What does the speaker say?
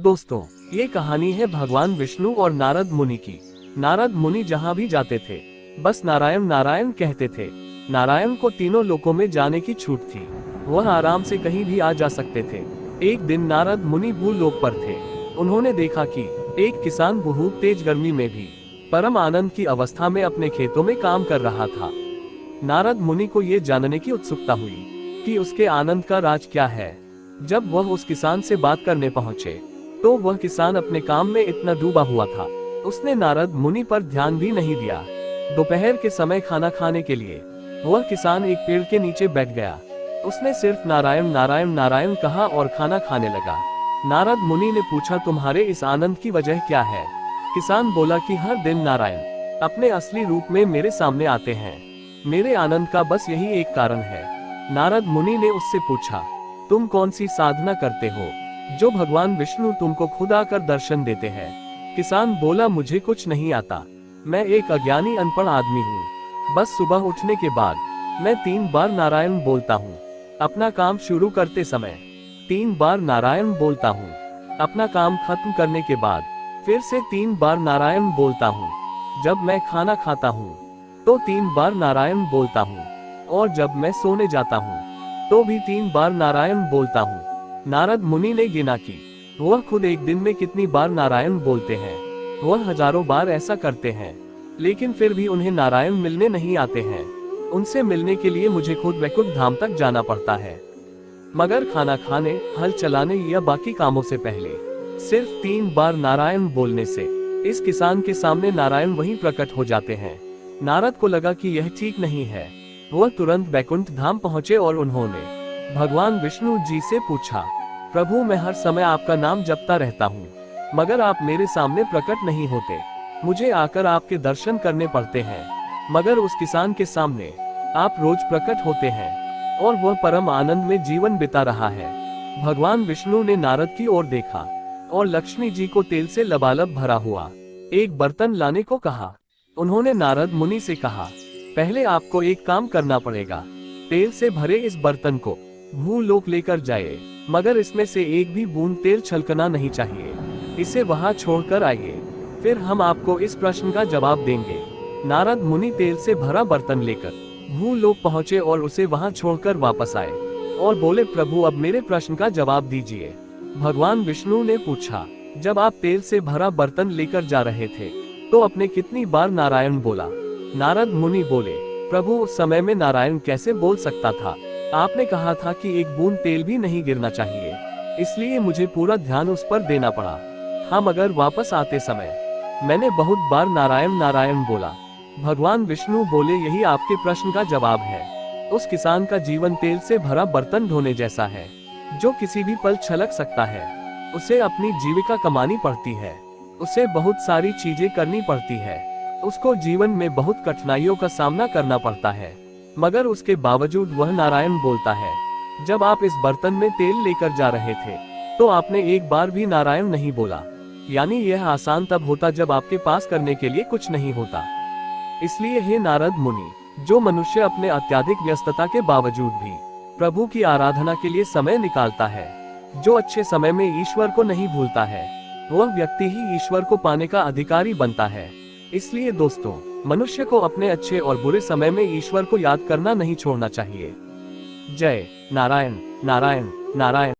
दोस्तों, ये कहानी है भगवान विष्णु और नारद मुनि की। नारद मुनि जहाँ भी जाते थे बस नारायण नारायण कहते थे। नारायण को तीनों लोकों में जाने की छूट थी, वह आराम से कहीं भी आ जा सकते थे। एक दिन नारद मुनि भूलोक पर थे। उन्होंने देखा कि एक किसान बहुत तेज गर्मी में भी परम आनंद की अवस्था में अपने खेतों में काम कर रहा था। नारद मुनि को ये जानने की उत्सुकता हुई कि उसके आनंद का राज क्या है। जब वह उस किसान से बात करने पहुंचे तो वह किसान अपने काम में इतना डूबा हुआ था, उसने नारद मुनि पर ध्यान भी नहीं दिया। दोपहर के समय खाना खाने के लिए वह किसान एक पेड़ के नीचे बैठ गया। उसने सिर्फ नारायण नारायण नारायण कहा और खाना खाने लगा। नारद मुनि ने पूछा, तुम्हारे इस आनंद की वजह क्या है? किसान बोला कि हर दिन नारायण अपने असली रूप में मेरे सामने आते हैं। मेरे आनंद का बस यही एक कारण है। नारद मुनि ने उससे पूछा, तुम कौन सी साधना करते हो जो भगवान विष्णु तुमको खुद आकर दर्शन देते हैं? किसान बोला, मुझे कुछ नहीं आता, मैं एक अज्ञानी अनपढ़ आदमी हूँ। बस सुबह उठने के बाद मैं 3 बार नारायण बोलता हूँ। अपना काम शुरू करते समय 3 बार नारायण बोलता हूँ। अपना काम खत्म करने के बाद फिर से 3 बार नारायण बोलता हूँ। जब मैं खाना खाता हूँ तो 3 बार नारायण बोलता हूँ, और जब मैं सोने जाता हूँ तो भी 3 बार नारायण बोलता हूँ। नारद मुनि ने गिना कि वह खुद एक दिन में कितनी बार नारायण बोलते हैं। वह हजारों बार ऐसा करते हैं, लेकिन फिर भी उन्हें नारायण मिलने नहीं आते हैं। उनसे मिलने के लिए मुझे खुद वैकुंठ धाम तक जाना पड़ता है। मगर खाना खाने, हल चलाने या बाकी कामों से पहले सिर्फ 3 बार नारायण बोलने से इस किसान के सामने नारायण वहीं प्रकट हो जाते हैं। नारद को लगा कि यह ठीक नहीं है। वह तुरंत वैकुंठ धाम पहुंचे और उन्होंने भगवान विष्णु जी से पूछा, प्रभु, मैं हर समय आपका नाम जपता रहता हूँ, मगर आप मेरे सामने प्रकट नहीं होते। मुझे आकर आपके दर्शन करने पड़ते हैं, मगर उस किसान के सामने आप रोज प्रकट होते हैं और वह परम आनंद में जीवन बिता रहा है। भगवान विष्णु ने नारद की ओर देखा और लक्ष्मी जी को तेल से लबालब भरा हुआ एक बर्तन लाने को कहा। उन्होंने नारद मुनि से कहा, पहले आपको एक काम करना पड़ेगा। तेल से भरे इस बर्तन को भूलोक लेकर जाइए, मगर इसमें से एक भी बूंद तेल छलकना नहीं चाहिए। इसे वहां छोड़कर आइए, फिर हम आपको इस प्रश्न का जवाब देंगे। नारद मुनि तेल से भरा बर्तन लेकर भूलोक पहुंचे और उसे वहां छोड़कर वापस आए और बोले, प्रभु, अब मेरे प्रश्न का जवाब दीजिए। भगवान विष्णु ने पूछा, जब आप तेल से भरा बर्तन लेकर जा रहे थे तो आपने कितनी बार नारायण बोला? नारद मुनि बोले, प्रभु, उस समय में नारायण कैसे बोल सकता था? आपने कहा था कि एक बूंद तेल भी नहीं गिरना चाहिए, इसलिए मुझे पूरा ध्यान उस पर देना पड़ा। हाँ, मगर वापस आते समय मैंने बहुत बार नारायण नारायण बोला। भगवान विष्णु बोले, यही आपके प्रश्न का जवाब है। उस किसान का जीवन तेल से भरा बर्तन ढोने जैसा है, जो किसी भी पल छलक सकता है। उसे अपनी जीविका कमानी पड़ती है, उसे बहुत सारी चीजें करनी पड़ती है, उसको जीवन में बहुत कठिनाइयों का सामना करना पड़ता है, मगर उसके बावजूद वह नारायण बोलता है। जब आप इस बर्तन में तेल लेकर जा रहे थे तो आपने एक बार भी नारायण नहीं बोला। यानी यह आसान तब होता जब आपके पास करने के लिए कुछ नहीं होता। इसलिए हे नारद मुनि, जो मनुष्य अपने अत्यधिक व्यस्तता के बावजूद भी प्रभु की आराधना के लिए समय निकालता है, जो अच्छे समय में ईश्वर को नहीं भूलता है, वह व्यक्ति ही ईश्वर को पाने का अधिकारी बनता है। इसलिए दोस्तों, मनुष्य को अपने अच्छे और बुरे समय में ईश्वर को याद करना नहीं छोड़ना चाहिए। जय नारायण नारायण नारायण।